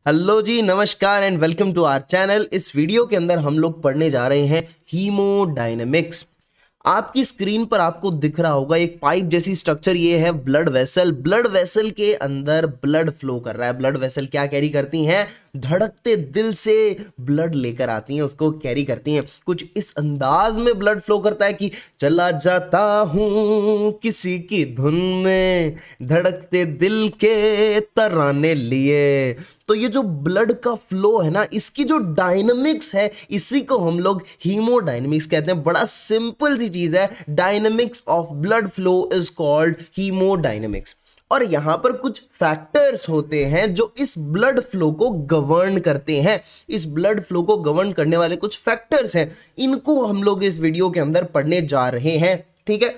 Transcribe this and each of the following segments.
Hello जी, नमस्कार and welcome to our channel. इस वीडियो के अंदर हम लोग पढ़ने जा रहे हैं हीमोडायनेमिक्स। आपकी स्क्रीन पर आपको दिख रहा होगा एक पाइप जैसी स्ट्रक्चर, ये है ब्लड वेसल। ब्लड वेसल के अंदर ब्लड फ्लो कर रहा है। ब्लड वेसल क्या कैरी करती हैं? धड़कते दिल से ब्लड लेकर आती हैं, उसको कैरी करती हैं। कुछ इस अंदाज में ब्लड फ्लो करता है कि चला जाता हूं किसी की धुन में, धड़कते दिल के तराने लिए। तो ये जो ब्लड का फ्लो है ना, इसकी जो डायनामिक्स है, इसी को हम लोग हीमोडायनेमिक्स कहते हैं। बड़ा सिंपल सी चीज है, dynamics of blood flow is called haemodynamics. और यहां पर कुछ फैक्टर्स होते हैं जो इस ब्लड फ्लो को गवर्न करते हैं। इस ब्लड फ्लो को गवर्न करने वाले कुछ फैक्टर्स हैं, इनको हम लोग इस वीडियो के अंदर पढ़ने जा रहे हैं। ठीक है,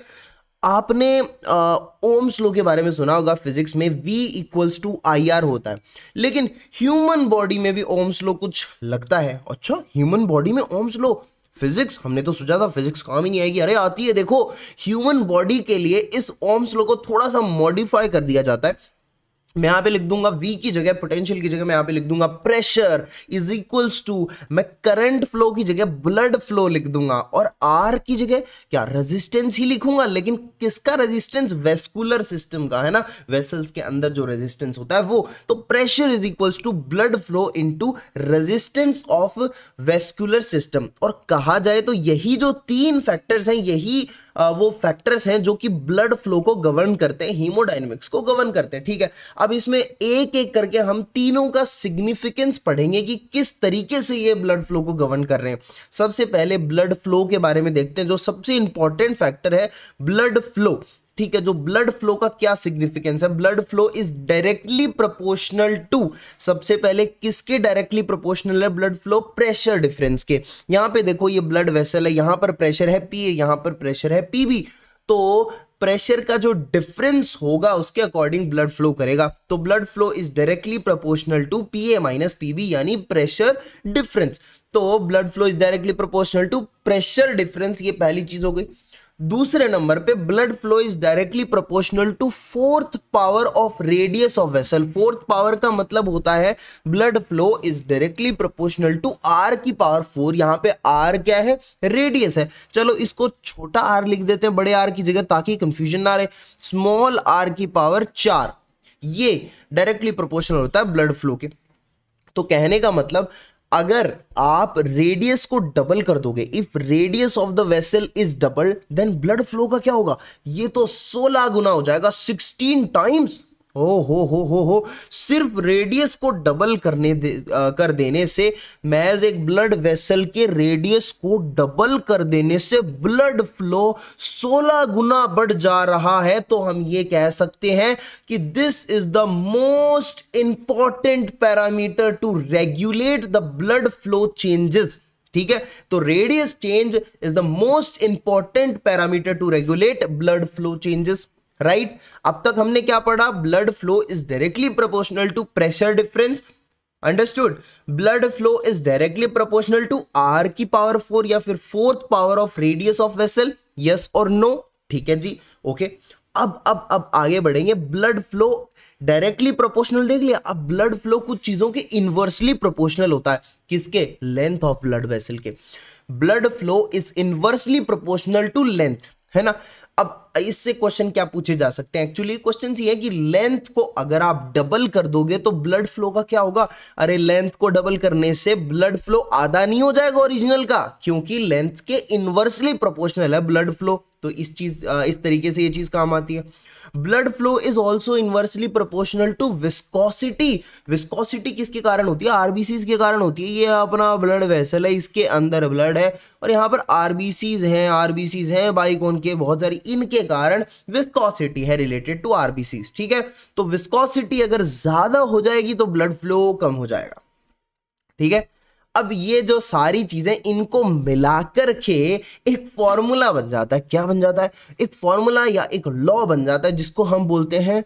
आपने ओम्स लॉ के बारे में सुना होगा फिजिक्स में, V इक्वल्स टू IR होता है। लेकिन ह्यूमन बॉडी में भी ओम्स लॉ कुछ लगता है। अच्छा, ह्यूमन बॉडी में ओम्स लॉ? फिजिक्स, हमने तो सोचा था फिजिक्स काम ही नहीं आएगी। अरे आती है। देखो, ह्यूमन बॉडी के लिए इस ओम्स लॉ को थोड़ा सा मॉडिफाई कर दिया जाता है। मैं यहां पे लिख दूंगा V की जगह, पोटेंशियल की जगह मैं यहां पे लिख दूंगा प्रेशर इज इक्वल्स टू, मैं करंट फ्लो की जगह ब्लड फ्लो लिख दूंगा, और R की जगह क्या, रेजिस्टेंस ही लिखूंगा। लेकिन किसका रेजिस्टेंस? वेस्कुलर सिस्टम का, है ना। वेसल्स के अंदर जो रेजिस्टेंस होता है वो। तो pressure is equals to blood flow into resistance of vascular system. और कहा जाए तो यही जो तीन फैक्टर्स हैं, यही वो फैक्टर्स हैं जो कि ब्लड फ्लो को गवर्न करते हैं, हीमोडायनेमिक्स को गवर्न करते हैं। ठीक है, अब इसमें एक एक करके हम तीनों का सिग्निफिकेंस पढ़ेंगे कि किस तरीके से ये ब्लड फ्लो को गवर्न कर रहे हैं। सबसे पहले ब्लड फ्लो के बारे में देखते हैं, जो सबसे इंपॉर्टेंट फैक्टर है ब्लड फ्लो। ठीक है, जो ब्लड फ्लो का क्या सिग्निफिकेंस है? Blood flow is directly proportional to, सबसे पहले किसके डायरेक्टली प्रोपोर्शनल है ब्लड फ्लो? प्रेशर डिफरेंस के। यहां पे देखो, ये ब्लड वेसल है, यहां पर प्रेशर है P, यहां पर प्रेशर है PB। तो प्रेशर का जो डिफरेंस होगा उसके अकॉर्डिंग ब्लड फ्लो करेगा। तो blood flow is directly proportional to PA minus PB, यानी प्रेशर डिफरेंस। तो blood flow is directly proportional to pressure difference, ये पहली चीज हो गई। दूसरे नंबर पे blood flow is directly proportional to fourth power of radius of vessel. Fourth power का मतलब होता है blood flow is directly proportional to R की पावर 4। यहां पे R क्या है? रेडियस है। चलो इसको छोटा r लिख देते हैं बड़े R की जगह, ताकि कंफ्यूजन ना रहे। स्मॉल r की पावर 4, ये डायरेक्टली प्रोपोर्शनल होता है ब्लड फ्लो के। तो कहने का मतलब, अगर आप रेडियस को डबल कर दोगे, if radius of the vessel is double, then blood flow का क्या होगा? ये तो 16 गुना हो जाएगा, 16 टाइम्स। हो सिर्फ रेडियस को डबल कर देने से, महज एक ब्लड वेसल के रेडियस को डबल कर देने से ब्लड फ्लो 16 गुना बढ़ जा रहा है। तो हम ये कह सकते हैं कि this is the most important parameter to regulate the blood flow changes. ठीक है, तो radius change is the most important parameter to regulate blood flow changes. Right, अब तक हमने क्या पढ़ा? Blood flow is directly proportional to pressure difference. Understood? Blood flow is directly proportional to R की power 4 या फिर fourth power of radius of vessel. Yes और no? ठीक है जी, ओके। अब आगे बढ़ेंगे। ब्लड फ्लो डायरेक्टली प्रोपोर्शनल देख लिया। अब ब्लड फ्लो कुछ चीजों के इनवर्सली प्रोपोर्शनल होता है। किसके? लेंथ ऑफ ब्लड वेसल के। Blood flow is inversely proportional to length, है ना। अब इससे क्वेश्चन क्या पूछे जा सकते हैं? एक्चुअली क्वेश्चन ये है कि लेंथ को अगर आप डबल कर दोगे तो ब्लड फ्लो का क्या होगा? अरे लेंथ को डबल करने से ब्लड फ्लो आधा नहीं हो जाएगा ओरिजिनल का, क्योंकि लेंथ के इनवर्सली प्रोपोर्शनल है ब्लड फ्लो। तो इस तरीके से ये चीज काम आती है। Blood flow is also inversely proportional to viscosity. Viscosity किसके कारण होती है? आरबीसीज के कारण होती है। ये अपना ब्लड वेसल है, इसके अंदर ब्लड है और यहाँ पर आरबीसीज हैं बाइकोन के बहुत सारी, इनके कारण विस्कोसिटी है रिलेटेड टू आरबीसीज। ठीक है, तो विस्कोसिटी अगर ज्यादा हो जाएगी तो ब्लड फ्लो कम हो जाएगा। ठीक है, अब ये जो सारी चीजें, इनको मिलाकर के एक फॉर्मूला बन जाता है। क्या बन जाता है? एक फॉर्मूला या एक लॉ बन जाता है, जिसको हम बोलते हैं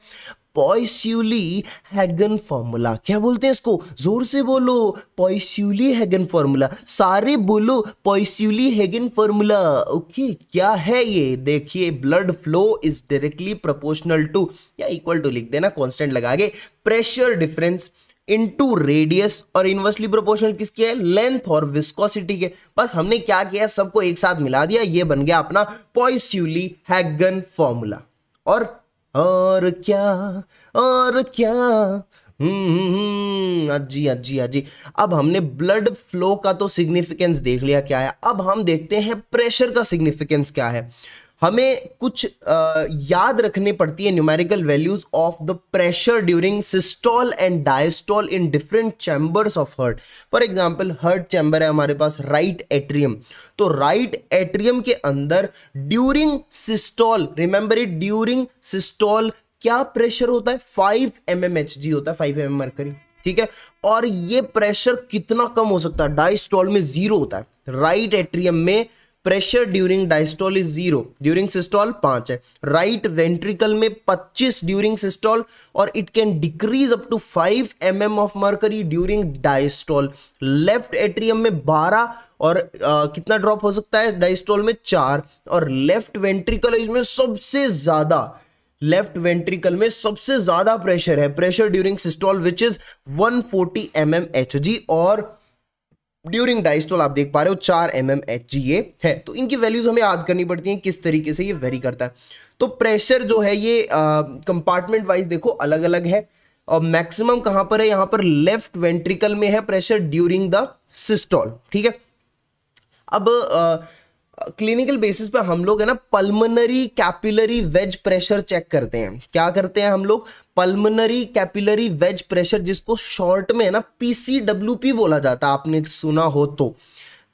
पॉइस्यूली-हैगन फॉर्मूला। क्या बोलते हैं इसको? जोर से बोलो, पॉइस्यूली-हैगन फॉर्मूला। सारे बोलो, पॉइस्यूली-हैगन फॉर्मूला। ओके, क्या है ये? देखिए, blood flow is directly proportional to, या इक्वल टू लिख देना कांस्टेंट लगा के, प्रेशर डिफरेंस इनटू रेडियस, और इनवर्सली प्रोपोर्शनल किसकी है, लेंथ और विस्कोसिटी के। बस हमने क्या किया, सबको एक साथ मिला दिया, ये बन गया अपना पॉइस्यूली-हैगन फॉर्मूला। और क्या, और क्या, अजी अजी अजी। अब हमने ब्लड फ्लो का तो सिग्निफिकेंस देख लिया क्या है, अब हम देखते हैं प्रेशर का सिग्निफिकेंस क्या है। हमें कुछ याद रखनी पड़ती है numerical values of the pressure during systole and diastole in different chambers of heart. For example heart chamber है हमारे पास, राइट एट्रियम, तो राइट एट्रियम के अंदर during systole, remember it, during systole क्या प्रेशर होता है, 5 mmHg होता है, 5 mm मरकरी, ठीक है। और ये प्रेशर कितना कम हो सकता है, डायस्टोल में 0 होता है। राइट एट्रियम में pressure during diastole is 0, during systole 5 है। राइट वेंट्रिकल में 25 ड्यूरिंग सिस्टोल, और it can decrease up to 5 mm of mercury during diastole. Left atrium में 12, और कितना ड्रॉप हो सकता है डायस्टोल में 4, और लेफ्ट वेंट्रिकल इसमें सबसे ज्यादा, लेफ्ट वेंट्रिकल में सबसे ज्यादा प्रेशर है, pressure during systole which is 140 mmHg, और ड्यूरिंग डायस्टोल आप देख पा रहे हो 4 mmHg ये है। तो इनकी वैल्यूज हमें याद करनी पड़ती हैं किस तरीके से ये वेरी करता है। तो प्रेशर जो है ये कंपार्टमेंट वाइज देखो अलग अलग है, और मैक्सिमम कहां पर है, यहां पर लेफ्ट वेंट्रिकल में है प्रेशर ड्यूरिंग द सिस्टोल, ठीक है। अब क्लिनिकल बेसिस पे हम लोग है ना pulmonary capillary wedge pressure check करते हैं। क्या करते हैं हम लोग, पल्मोनरी कैपिलरी वेज प्रेशर, जिसको शॉर्ट में है ना PCWP बोला जाता है, आपने सुना हो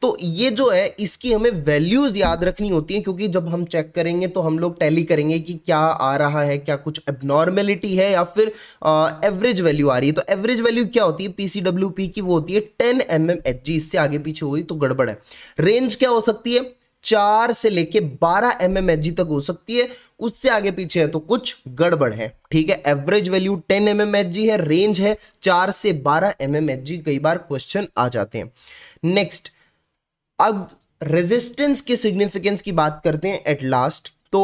तो ये जो है इसकी हमें वैल्यूज याद रखनी होती है, क्योंकि जब हम चेक करेंगे तो हम लोग टैली करेंगे कि क्या आ रहा है, क्या कुछ एबनॉर्मेलिटी है या फिर एवरेज वैल्यू आ रही है। तो एवरेज वैल्यू क्या होती है PCWP की, वो होती है 10 mmHg, इससे आगे पीछे हुई तो गड़बड़ है। रेंज क्या हो सकती है, 4 से लेके 12 mmHg तक हो सकती है, उससे आगे पीछे है तो कुछ गड़बड़ है, ठीक है। एवरेज वैल्यू 10 mmHg है, रेंज है 4 से 12 mmHg, कई बार क्वेश्चन आ जाते हैं। नेक्स्ट, अब रेजिस्टेंस के सिग्निफिकेंस की बात करते हैं एट लास्ट। तो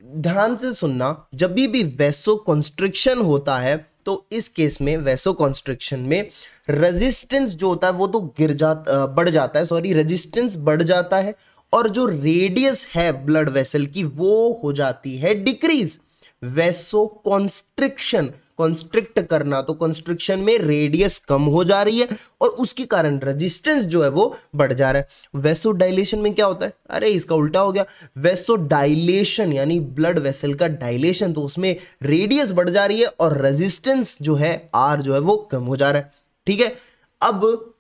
ध्यान से सुनना, जब भी वैसो कंस्ट्रिक्शन होता है तो इस केस में वैसो कंस्ट्रिक्शन में रेजिस्टेंस जो होता है वो तो बढ़ जाता है, सॉरी रेजिस्टेंस बढ़ जाता है, और जो रेडियस है ब्लड वेसल की वो हो जाती है डिक्रीज। वैसो कॉन्स्ट्रिक्शन, कॉन्स्ट्रिक्ट करना, तो कॉन्स्ट्रिक्शन में रेडियस कम हो जा रही है और उसके कारण रेजिस्टेंस जो है वो बढ़ जा रहा है। वैसो डायलेशन में क्या होता है, अरे इसका उल्टा हो गया, वैसो डायलेशन यानी ब्लड वेसल का डायलेशन, तो उसमें रेडियस बढ़ जा रही है और रेजिस्टेंस जो है आर जो है वो कम हो जा रहा है, ठीक है। अब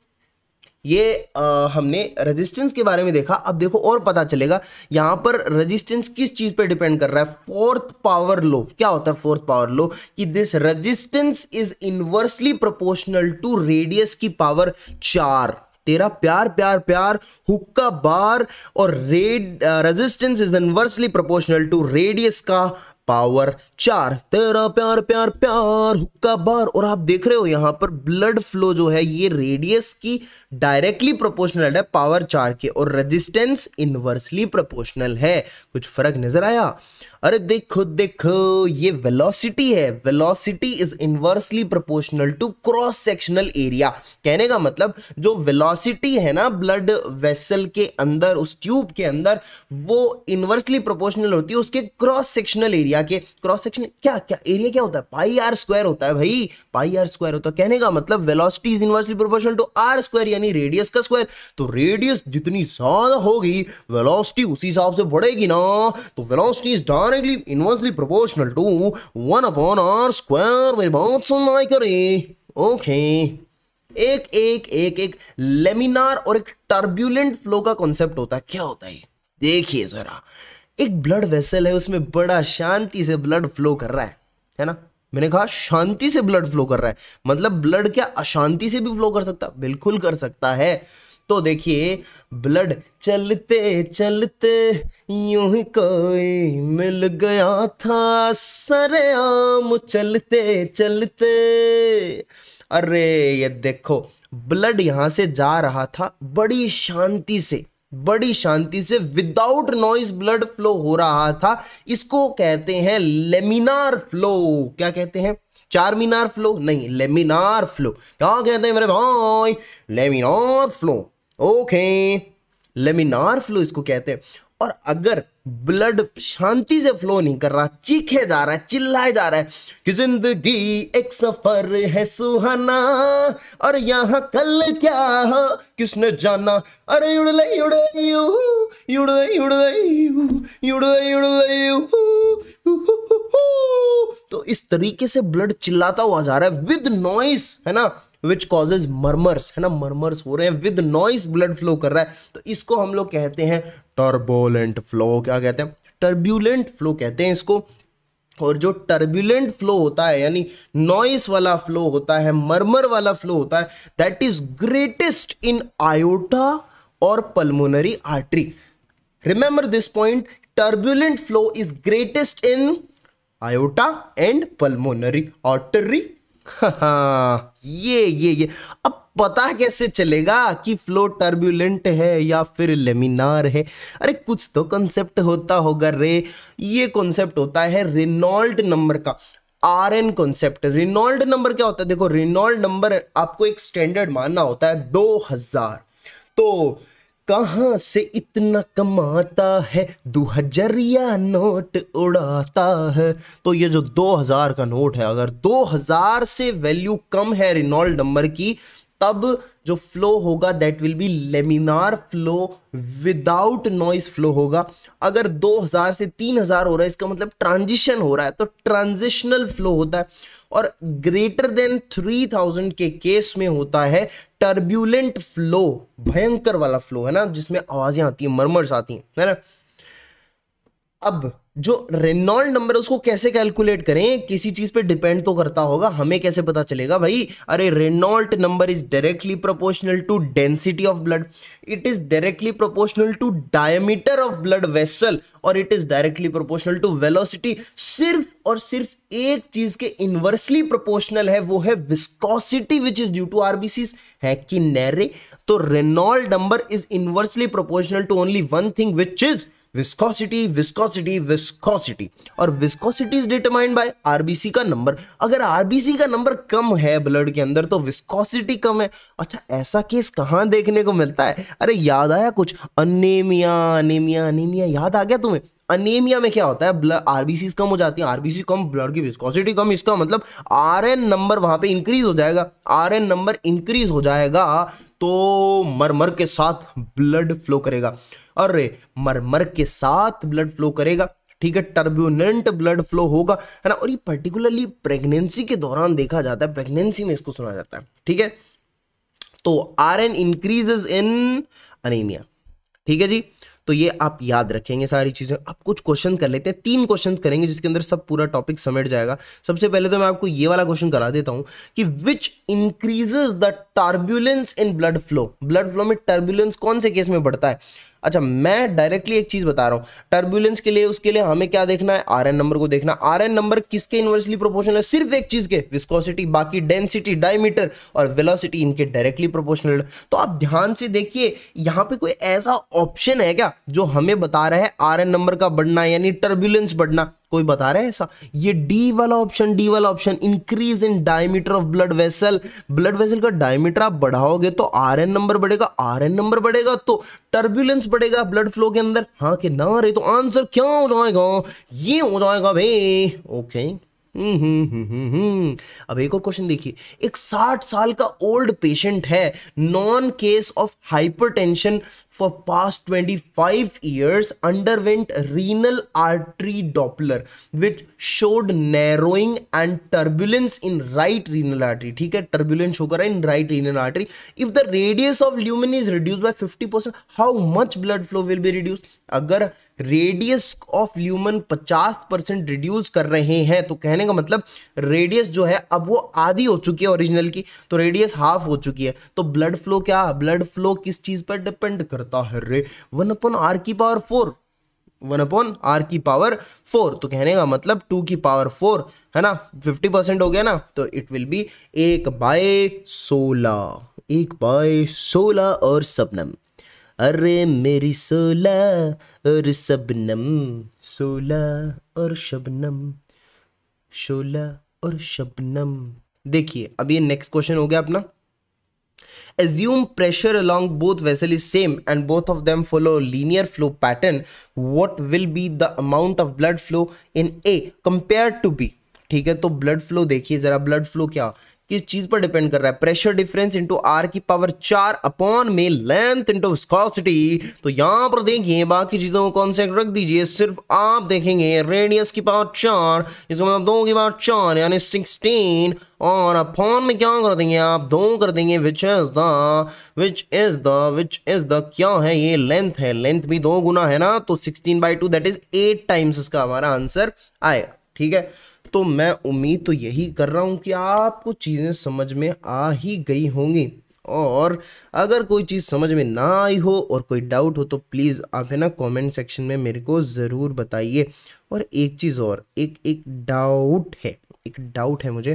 ये हमने रेजिस्टेंस के बारे में देखा। अब देखो और पता चलेगा यहां पर रेजिस्टेंस किस चीज पे डिपेंड कर रहा है, फोर्थ पावर लॉ। क्या होता है फोर्थ पावर लॉ, कि this resistance is inversely proportional to radius की पावर 4। तेरा प्यार प्यार प्यार हुक्का बार, और resistance is inversely proportional to radius का पावर 4। तेरा प्यार प्यार प्यार हुक्का बार। और आप देख रहे हो यहां पर ब्लड फ्लो जो है ये रेडियस की डायरेक्टली प्रोपोर्शनल है पावर 4 के, और रेजिस्टेंस इनवर्सली प्रोपोर्शनल है। कुछ फर्क नजर आया? अरे देखो देखो, ये वेलोसिटी है, velocity is inversely proportional to cross sectional area. कहने का मतलब जो वेलोसिटी है ना ब्लड वेसल के अंदर, उस ट्यूब के अंदर, वो इनवर्सली प्रोपोर्शनल होती है उसके क्रॉस सेक्शनल एरिया के। क्रॉस सेक्शनल क्या क्या एरिया क्या होता है, पाई आर स्क्वायर होता है भाई, पाई आर स्क्वायर होता है। कहने का मतलब velocity is inversely proportional to R square यानी रेडियस का स्क्वायर। तो रेडियस जितनी ज्यादा होगी वेलोसिटी उसी हिसाब से बढ़ेगी ना, तो velocity is directly inversely proportional to 1/r square. मेरी बात सुनना करे, ओके। एक एक एक एक लेमिनार और एक टर्बुलेंट फ्लो का कॉन्सेप्ट होता है। क्या होता है देखिए जरा, एक ब्लड वेसल है उसमें बड़ा शांति से ब्लड फ्लो कर रहा है ना। मैंने कहा शांति से ब्लड फ्लो कर रहा है, मतलब ब्लड क्या अशांति से भी फ्लो कर सकता, बिल्कुल कर सकता है। तो देखिए ब्लड चलते चलते यूं ही कोई मिल गया था सरेआम चलते चलते। अरे ये देखो ब्लड यहां से जा रहा था बड़ी शांति से, बड़ी शांति से, विदाउट नॉइज ब्लड फ्लो हो रहा था। इसको कहते हैं लेमिनार फ्लो। क्या कहते हैं? चारमीनार फ्लो नहीं, लेमिनार फ्लो। क्या कहते हैं मेरे भाई? Laminar flow. Okay, laminar flow इसको कहते हैं। और अगर ब्लड शांति से फ्लो नहीं कर रहा, चीखे जा रहा है, चिल्लाए जा रहा है कि जिंदगी एक सफर है सुहाना और यहाँ कल क्या हो किसने जाना, अरे युड़ले युड़े यू, युड़ले युड़ले यू, युड़ले युड़ले यू, तो इस तरीके से ब्लड चिल्लाता हुआ जा रहा है विद नॉइस, है ना, विच कॉजेज मर्मर्स, है ना, मर्मर्स हो रहे हैं, विद नॉइस ब्लड फ्लो कर रहा है। तो इसको हम लोग कहते हैं टर्बुलेंट फ्लो। क्या कहते हैं? टर्बुलेंट फ्लो कहते हैं इसको। और जो टर्बुलेंट फ्लो होता है, यानी नॉइस वाला फ्लो होता है, मर्मर वाला फ्लो होता है, that is greatest in aorta और pulmonary artery. Remember this point, turbulent flow is greatest in aorta and pulmonary artery. ये अब पता कैसे चलेगा कि फ्लो टर्बुलेंट है या फिर लेमिनार है? अरे कुछ तो कॉन्सेप्ट होता होगा रे। ये कॉन्सेप्ट होता है रेनॉल्ड नंबर का, आरएन कॉन्सेप्ट। रेनॉल्ड नंबर क्या होता है? देखो, रेनॉल्ड नंबर आपको एक स्टैंडर्ड मानना होता है 2000। तो कहां से इतना कमाता है, 2000 नोट उड़ाता है। तो ये जो 2000 का नोट है, अगर 2000 से वैल्यू कम है रेनॉल्ड नंबर की, तब जो फ्लो होगा that will be laminar flow without noise flow होगा। अगर 2000 से 3000 हो रहा है, इसका मतलब ट्रांजिशन हो रहा है, तो ट्रांजिशनल फ्लो होता है। और ग्रेटर देन 3000 के केस में होता है टर्बुलेंट फ्लो, भयंकर वाला फ्लो, है ना, जिसमें आवाजें आती हैं, मर्मर्स आती हैं, है ना। अब जो रेनॉल्ड नंबर है उसको कैसे कैलकुलेट करें? किसी चीज पे डिपेंड तो करता होगा, हमें कैसे पता चलेगा भाई? अरे Reynold number is directly proportional to density of blood, it is directly proportional to diameter of blood vessel, और it is directly proportional to velocity. सिर्फ और सिर्फ एक चीज के इनवर्सली प्रोपोर्शनल है, वो है viscosity which is due to RBC, है कि नैरे? तो Reynold number is inversely proportional to only one thing which is viscosity, viscosity, viscosity. और viscosity is determined by RBC का नंबर। अगर आरबीसी का नंबर कम है ब्लड के अंदर तो विस्कोसिटी कम है। अच्छा, ऐसा केस कहां देखने को मिलता है? अरे याद आया कुछ? अनेमिया, अनेमिया, अनेमिया याद आ गया तुम्हें? अनेमिया में क्या होता है? ब्लड आरबीसी कम हो जाती है, आरबीसी कम, ब्लड की विस्कोसिटी कम। इसका मतलब आरएन नंबर वहां पे इंक्रीज हो जाएगा। आरएन नंबर इंक्रीज हो जाएगा तो मरमर के साथ ब्लड फ्लो करेगा। अरे मरमर के साथ ब्लड फ्लो करेगा, ठीक है, टर्बुलेंट ब्लड फ्लो होगा, है ना। और ये पर्टिकुलरली प्रेगनेंसी के दौरान देखा जाता है, प्रेगनेंसी में इसको सुना जाता है, ठीक है। तो आरएन इंक्रीजेस इन अनीमिया, ठीक है जी। तो ये आप याद रखेंगे सारी चीजें। आप कुछ क्वेश्चन कर लेते हैं, 3 क्वेश्चन करेंगे जिसके अंदर सब पूरा टॉपिक समेट जाएगा। सबसे पहले तो मैं आपको ये वाला क्वेश्चन करा देता हूं कि which increases the turbulence in blood flow. Blood flow में टर्बुलेंस कौन से केस में बढ़ता है? अच्छा, मैं डायरेक्टली एक चीज बता रहा हूं, टर्बुलेंस के लिए, उसके लिए हमें क्या देखना है? आरएन नंबर को देखना। आरएन नंबर किसके इनवर्सली प्रोपोर्शनल है? सिर्फ एक चीज के, विस्कोसिटी। बाकी डेंसिटी, डायमीटर और वेलोसिटी इनके डायरेक्टली प्रोपोर्शनल। तो आप ध्यान से देखिए, यहां पे कोई ऐसा ऑप्शन है क्या जो हमें बता रहा है आरएन नंबर का बढ़ना यानी टर्बुलेंस बढ़ना? कोई बता रहा है ऐसा? ये डी वाला ऑप्शन, डी वाला option, increase in diameter of blood vessel. Blood vessel का डायमीटर आप बढ़ाओगे तो आरएन नंबर बढ़ेगा, आरएन नंबर बढ़ेगा तो टर्बुलेंस बढ़ेगा ब्लड फ्लो के अंदर। हाँ कि ना रे? तो आंसर क्या हो जाएगा? ये हो जाएगा भाई। ओके, अब एक और क्वेश्चन देखिए। एक 60 साल का ओल्ड पेशेंट है, non case of hypertension for past 25 years, underwent renal artery Doppler which showed narrowing and turbulence in right renal artery। ठीक है, turbulence शो कर रहा है in right renal artery। If the radius of lumen is reduced by 50%, how much blood flow will be reduced? अगर radius of lumen 50% reduce कर रहे हैं तो कहने का मतलब रेडियस जो है अब वो आधी हो चुकी है ओरिजिनल की, तो रेडियस हाफ हो चुकी है। तो ब्लड फ्लो क्या, ब्लड फ्लो किस चीज पर डिपेंड करता है रे? 1/r⁴, 1/r⁴। तो कहने का मतलब 2⁴, है ना। 50% हो गया ना, तो इट विल बी 1/16, 1/16 और शबनम। अरे मेरी 16 और शबनम, 16 और शबनम, 16 और शबनम। देखिए अब ये नेक्स्ट क्वेश्चन हो गया अपना। Assume pressure along both vessel is same and both of them follow linear flow pattern. What will be the amount of blood flow in A compared to B? ठीक है, तो ब्लड फ्लो देखिए जरा, blood flow क्या किस चीज पर depend कर रहा है? प्रेशर डिफरेंस इंटू आर की पावर 4 अपॉन में लेंथ इंटू विस्कोसिटी। तो यहां पर देखिए बाकी चीजों को कॉन्सेप्ट रख दीजिए, सिर्फ आप देखेंगे रेडियस की पावर 4, इसका मतलब 2 की पावर 4 यानी 16, और अपॉन में क्या कर देंगे आप? 2 कर देंगे, विच इज द क्या है? ये लेंथ है, लेंथ भी 2 गुना है ना, तो 16/2 दैट इज 8 टाइम्स इसका हमारा आंसर आएगा। ठीक है, तो मैं उम्मीद तो यही कर रहा हूं कि आपको चीजें समझ में आ ही गई होंगी, और अगर कोई चीज समझ में ना आई हो और कोई डाउट हो तो प्लीज आप है ना कमेंट सेक्शन में मेरे को जरूर बताइए। और एक चीज और, एक डाउट है मुझे,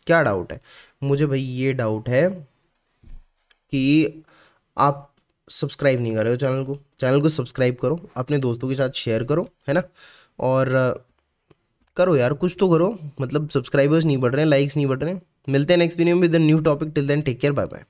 क्या डाउट है मुझे भाई? ये डाउट है कि आप सब्सक्राइब नहीं कर रहे हो चैनल को सब्सक्राइब करो, अपने दोस्तों के साथ शेयर करो, है ना, और करो यार, कुछ तो करो, मतलब सब्सक्राइबर्स नहीं बढ़ रहे हैं, लाइक्स नहीं बढ़ रहे हैं। मिलते हैं नेक्स्ट वीडियो में with a new topic. Till then take care, bye bye.